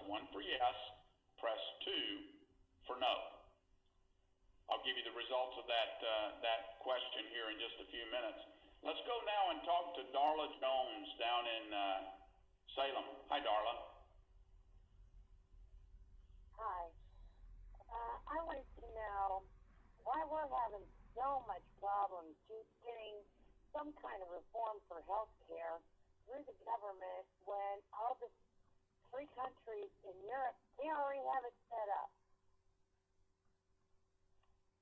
1 for yes, press 2 for no. I'll give you the results of that question here in just a few minutes. Let's go now and talk to Darla Jones down in Salem. Hi, Darla. Hi. I wanted to know why we're having so much problems just getting some kind of reform for health care through the government when all the free countries in Europe, they already have it set up.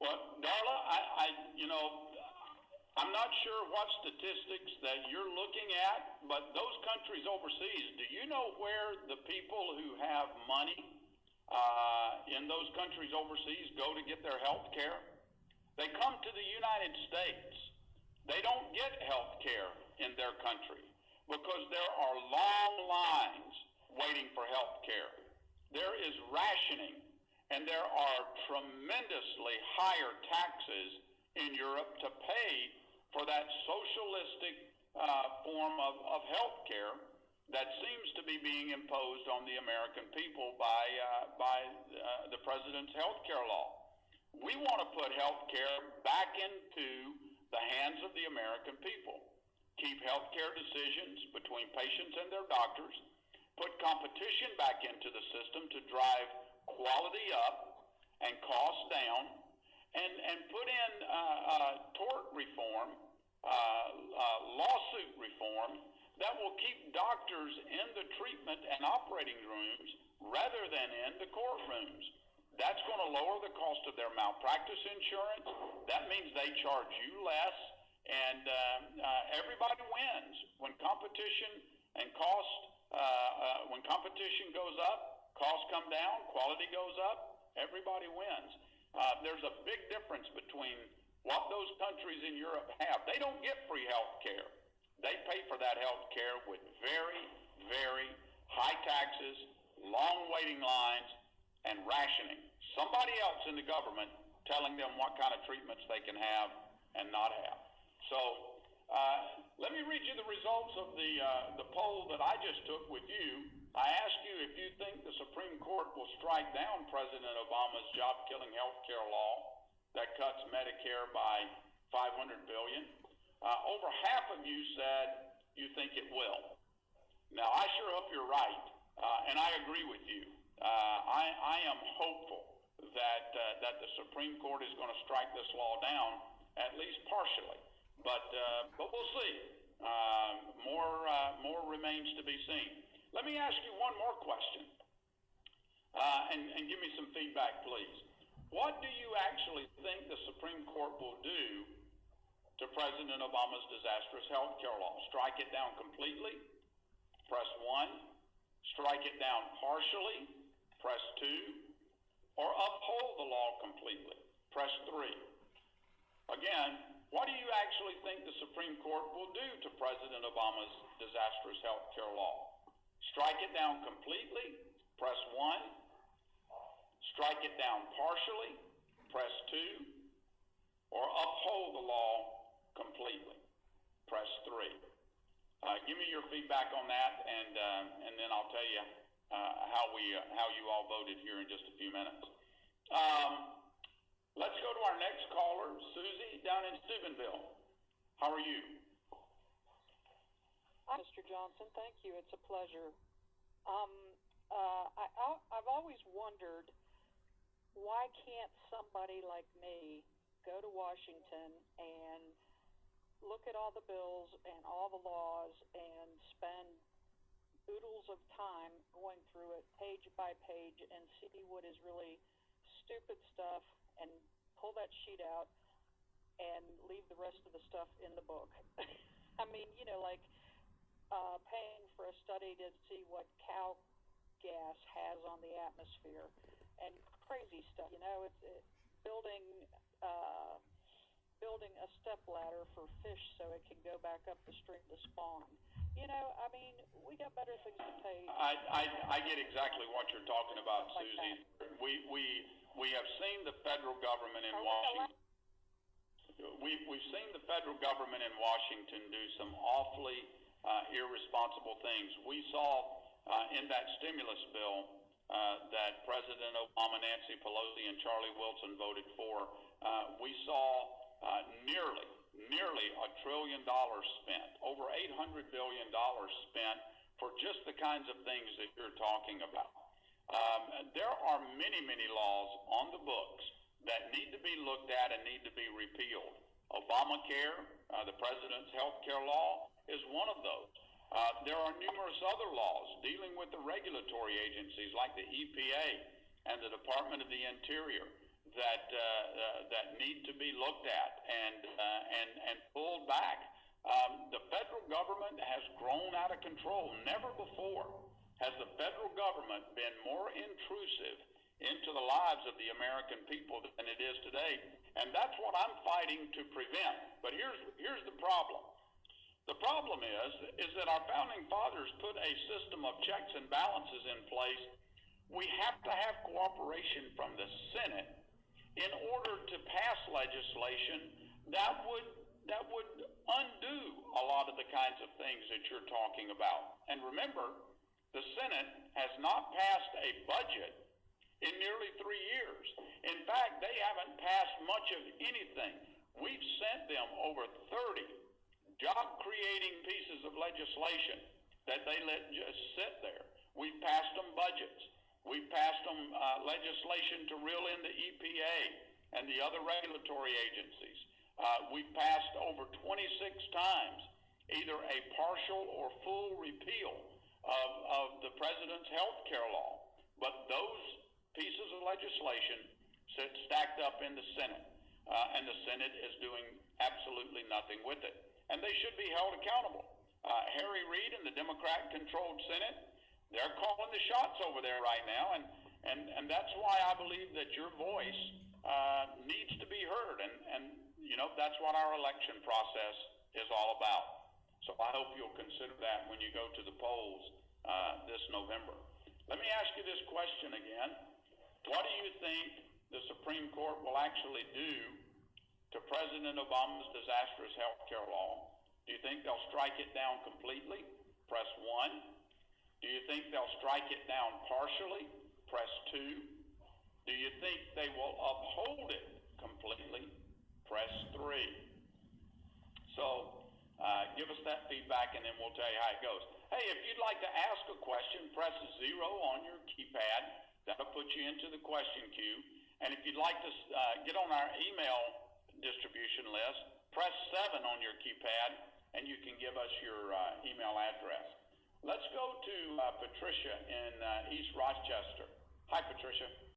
Well, Darla, I'm not sure what statistics that you're looking at, but those countries overseas, do you know where the people who have money in those countries overseas go to get their health care? They come to the United States. They don't get health care in their country because there are long lines waiting for health care. There is rationing, and there are tremendously higher taxes in Europe to pay for that socialistic form of health care that seems to be being imposed on the American people by the president's health care law. We want to put health care back into the hands of the American people. Keep health care decisions between patients and their doctors. Put competition back into the system to drive quality up and costs down. And put in tort reform, lawsuit reform that will keep doctors in the treatment and operating rooms rather than in the courtrooms. That's going to lower the cost of their malpractice insurance. That means they charge you less, and everybody wins. When competition and cost, when competition goes up, costs come down, quality goes up, everybody wins. There's a big difference between what those countries in Europe have. They don't get free health care. They pay for that health care with very, very high taxes, long waiting lines, and rationing. Somebody else in the government telling them what kind of treatments they can have and not have. So let me read you the results of the poll that I just took with you. I asked you if you think the Supreme Court will strike down President Obama's job-killing health care law that cuts Medicare by $500 billion. Over half of you said you think it will. Now, I sure hope you're right, and I agree with you. I am hopeful that the Supreme Court is going to strike this law down, at least partially. But we'll see. More remains to be seen. Let me ask you one more question, and give me some feedback, please. What do you actually think the Supreme Court will do to President Obama's disastrous health care law? Strike it down completely? Press 1. Strike it down partially? Press 2. Or uphold the law completely? Press 3. Again, what do you actually think the Supreme Court will do to President Obama's disastrous health care law? Strike it down completely? Press 1. Strike it down partially? Press 2. Or uphold the law completely? Press 3. Give me your feedback on that, and then I'll tell you how you all voted here in just a few minutes. Let's go to our next caller, Susie, down in Steubenville. How are you? Hi, Mr. Johnson. Thank you. It's a pleasure. I've always wondered, why can't somebody like me go to Washington and look at all the bills and all the laws and spend oodles of time going through it page by page and see what is really stupid stuff and pull that sheet out and leave the rest of the stuff in the book? I mean, like paying for a study to see what cow gas has on the atmosphere and crazy stuff. It's building a step ladder for fish so it can go back up the stream to spawn. I mean, we got better things to pay. I get exactly what you're talking about, Susie. We have seen the federal government in Washington. We've seen the federal government in Washington do some awfully irresponsible things. We saw in that stimulus bill that President Obama, Nancy Pelosi, and Charlie Wilson voted for, we saw nearly $1 trillion spent, over $800 billion spent for just the kinds of things that you're talking about. There are many laws on the books that need to be looked at and need to be repealed. Obamacare, the president's health care law, is one of those. There are numerous other laws dealing with the regulatory agencies like the EPA and the Department of the Interior that need to be looked at and pulled back. The federal government has grown out of control. Never before has the federal government been more intrusive into the lives of the American people than it is today. And that's what I'm fighting to prevent. But here's the problem. The problem is that our founding fathers put a system of checks and balances in place. We have to have cooperation from the Senate in order to pass legislation that would undo a lot of the kinds of things that you're talking about. And remember, the Senate has not passed a budget in nearly 3 years. In fact, they haven't passed much of anything. We've sent them over 30 job-creating pieces of legislation that they let just sit there. We've passed them budgets. We've passed them legislation to reel in the EPA and the other regulatory agencies. We've passed over 26 times either a partial or full repeal of the president's health care law. But those pieces of legislation sit stacked up in the Senate, and the Senate is doing absolutely nothing with it. And they should be held accountable. Harry Reid and the Democrat-controlled Senate, they're calling the shots over there right now, and that's why I believe that your voice needs to be heard, and you know, that's what our election process is all about. So I hope you'll consider that when you go to the polls this November. Let me ask you this question again. What do you think the Supreme Court will actually do to President Obama's disastrous health care law? Do you think they'll strike it down completely? Press 1. Do you think they'll strike it down partially? Press 2. Do you think they will uphold it completely? Press 3. So give us that feedback, and then we'll tell you how it goes. Hey, if you'd like to ask a question, press 0 on your keypad. That'll put you into the question queue. And if you'd like to get on our email distribution list, press 7 on your keypad, and you can give us your email address. Let's go to Patricia in East Rochester.